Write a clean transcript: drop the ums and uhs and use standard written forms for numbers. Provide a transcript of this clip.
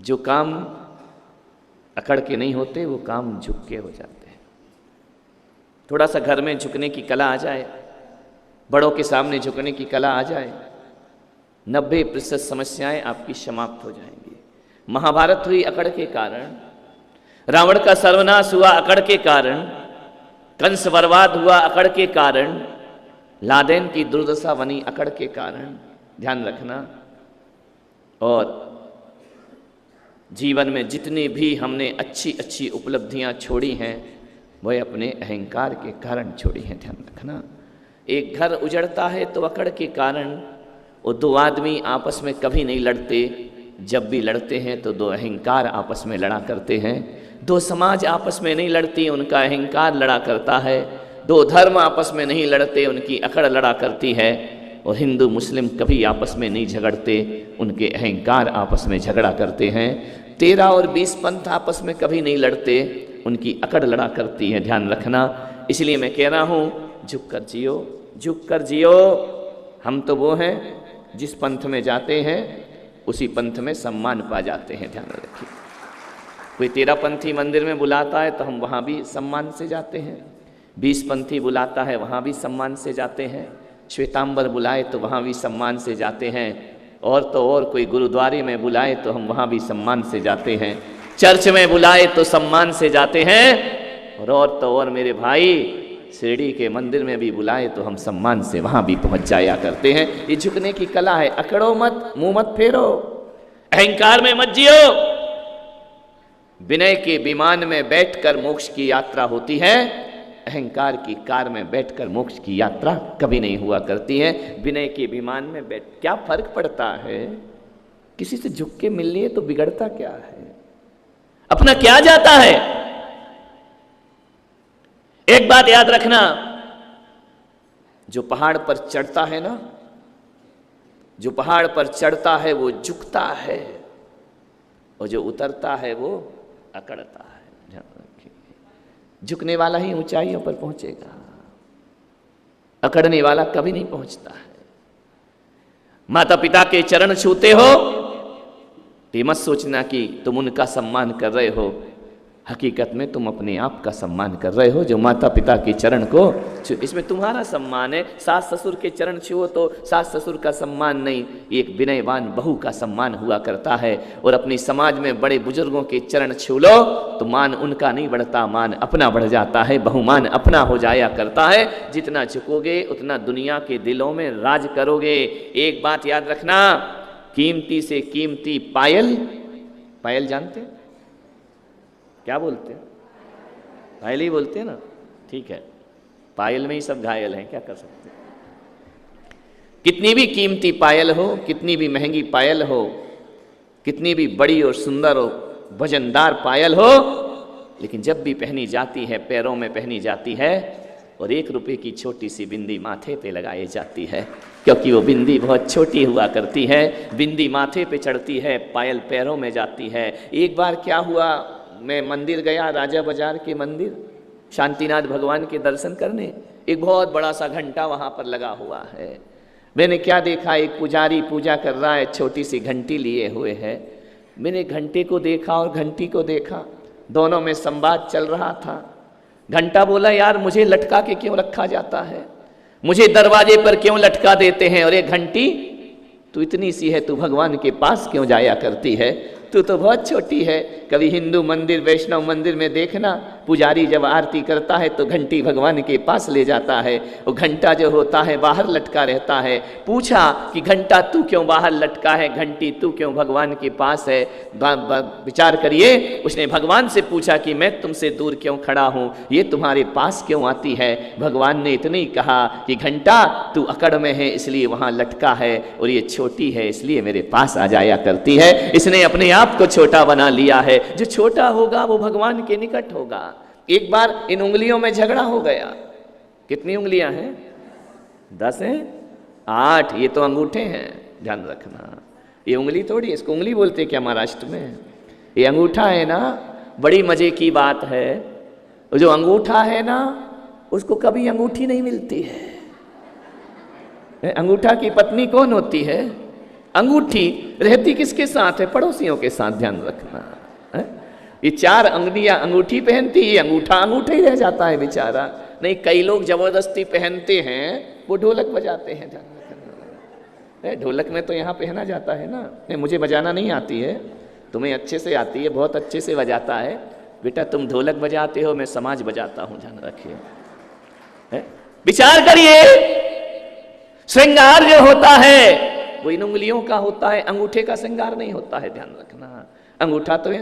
जो काम अकड़ के नहीं होते वो काम झुक के हो जाते हैं। थोड़ा सा घर में झुकने की कला आ जाए, बड़ों के सामने झुकने की कला आ जाए, 90% समस्याएं आपकी समाप्त हो जाएंगी। महाभारत हुई अकड़ के कारण, रावण का सर्वनाश हुआ अकड़ के कारण, कंस बर्बाद हुआ अकड़ के कारण, लादेन की दुर्दशा बनी अकड़ के कारण। ध्यान रखना। और जीवन में जितनी भी हमने अच्छी अच्छी उपलब्धियां छोड़ी हैं वह अपने अहंकार के कारण छोड़ी हैं। ध्यान रखना। एक घर उजड़ता है तो अकड़ के कारण। वो दो आदमी आपस में कभी नहीं लड़ते, जब भी लड़ते हैं तो दो अहंकार आपस में लड़ा करते हैं। दो समाज आपस में नहीं लड़ती, उनका अहंकार लड़ा करता है। दो धर्म आपस में नहीं लड़ते, उनकी अकड़ लड़ा करती है। और हिंदू मुस्लिम कभी आपस में नहीं झगड़ते, उनके अहंकार आपस में झगड़ा करते हैं। 13 और 20 पंथ आपस में कभी नहीं लड़ते, उनकी अकड़ लड़ा करती है। ध्यान रखना। इसलिए मैं कह रहा हूँ, झुक कर जियो, झुक कर जियो। हम तो वो हैं जिस पंथ में जाते हैं उसी पंथ में सम्मान पा जाते हैं। ध्यान रखिए। कोई 13 पंथी मंदिर में बुलाता है तो हम वहाँ भी सम्मान से जाते हैं, 20 पंथी बुलाता है वहाँ भी सम्मान से जाते हैं, श्वेतांबर बुलाए तो वहाँ भी सम्मान से जाते हैं, और तो और कोई गुरुद्वारे में बुलाए तो हम वहाँ भी सम्मान से जाते हैं, चर्च में बुलाए तो सम्मान से जाते हैं, और तो और मेरे भाई शिरडी के मंदिर में भी बुलाए तो हम सम्मान से वहाँ भी पहुँच जाया करते हैं। ये झुकने की कला है। अकड़ो मत, मुंह मत फेरो, अहंकार में मत जियो। विनय के विमान में बैठकर मोक्ष की यात्रा होती है, अहंकार की कार में बैठकर मोक्ष की यात्रा कभी नहीं हुआ करती है। विनय के विमान में बैठ क्या फर्क पड़ता है? किसी से झुक के मिल लिए तो बिगड़ता क्या है? अपना क्या जाता है? एक बात याद रखना, जो पहाड़ पर चढ़ता है ना, जो पहाड़ पर चढ़ता है वो झुकता है, और जो उतरता है वो अकड़ता है। ध्यान रखिए। झुकने वाला ही ऊंचाइयों पर पहुंचेगा, अकड़ने वाला कभी नहीं पहुंचता है। माता पिता के चरण छूते हो तो मत सोचना कि तुम उनका सम्मान कर रहे हो, हकीकत में तुम अपने आप का सम्मान कर रहे हो। जो माता पिता के चरण को, इसमें तुम्हारा सम्मान है। सास ससुर के चरण छुओ तो सास ससुर का सम्मान नहीं, एक विनयवान बहू का सम्मान हुआ करता है। और अपनी समाज में बड़े बुजुर्गों के चरण छू लो तो मान उनका नहीं बढ़ता, मान अपना बढ़ जाता है, बहुमान अपना हो जाया करता है। जितना झुकोगे उतना दुनिया के दिलों में राज करोगे। एक बात याद रखना, कीमती से कीमती पायल, पायल जानते हैं क्या बोलते हैं? पायल ही बोलते हैं ना, ठीक है। पायल में ही सब घायल हैं, क्या कर सकते हैं। कितनी भी कीमती पायल हो, कितनी भी महंगी पायल हो, कितनी भी बड़ी और सुंदर और वजनदार पायल हो, लेकिन जब भी पहनी जाती है, पैरों में पहनी जाती है, और 1 रुपये की छोटी सी बिंदी माथे पे लगाई जाती है, क्योंकि वो बिंदी बहुत छोटी हुआ करती है। बिंदी माथे पे चढ़ती है, पायल पैरों में जाती है। एक बार क्या हुआ, मैं मंदिर गया, राजा बाजार के मंदिर, शांतिनाथ भगवान के दर्शन करने। एक बहुत बड़ा सा घंटा वहाँ पर लगा हुआ है। मैंने क्या देखा, एक पुजारी पूजा कर रहा है, छोटी सी घंटी लिए हुए है। मैंने घंटे को देखा और घंटी को देखा, दोनों में संवाद चल रहा था। घंटा बोला, यार मुझे लटका के क्यों रखा जाता है, मुझे दरवाजे पर क्यों लटका देते हैं, और ये घंटी तू इतनी सी है, तू भगवान के पास क्यों जाया करती है, तू तो बहुत छोटी है। कभी हिंदू मंदिर, वैष्णव मंदिर में देखना, पुजारी जब आरती करता है तो घंटी भगवान के पास ले जाता है, वो घंटा जो होता है बाहर लटका रहता है। पूछा कि घंटा तू क्यों बाहर लटका है, घंटी तू क्यों भगवान के पास है? विचार करिए। उसने भगवान से पूछा कि मैं तुमसे दूर क्यों खड़ा हूँ, ये तुम्हारे पास क्यों आती है? भगवान ने इतनी कहा कि घंटा तू अकड़ में है इसलिए वहाँ लटका है, और ये छोटी है इसलिए मेरे पास आ जाया करती है। इसने अपने आप को छोटा बना लिया है। जो छोटा होगा वो भगवान के निकट होगा। एक बार इन उंगलियों में झगड़ा हो गया। कितनी उंगलियां हैं? 10 हैं? 8? ये तो अंगूठे हैं, ध्यान रखना। ये उंगली थोड़ी, इसको उंगली बोलते क्या महाराष्ट्र में? ये अंगूठा है ना। बड़ी मजे की बात है, जो अंगूठा है ना उसको कभी अंगूठी नहीं मिलती है। अंगूठा की पत्नी कौन होती है? अंगूठी रहती किसके साथ है? पड़ोसियों के साथ, ध्यान रखना है? ये 4 अंगुलियां अंगूठी पहनती, ये अंगूठा अंगूठा ही रह जाता है बेचारा। नहीं, कई लोग जबरदस्ती पहनते हैं, वो ढोलक बजाते हैं, ध्यान रखना। ढोलक में तो यहाँ पहना जाता है ना। नहीं, मुझे बजाना नहीं आती है, तुम्हें अच्छे से आती है, बहुत अच्छे से बजाता है बेटा। तुम ढोलक बजाते हो, मैं समाज बजाता हूं, ध्यान रखिए। विचार करिए, श्रृंगार जो होता है वो इन उंगलियों का होता है, अंगूठे का श्रृंगार नहीं होता है, ध्यान रखना। अंगूठा तो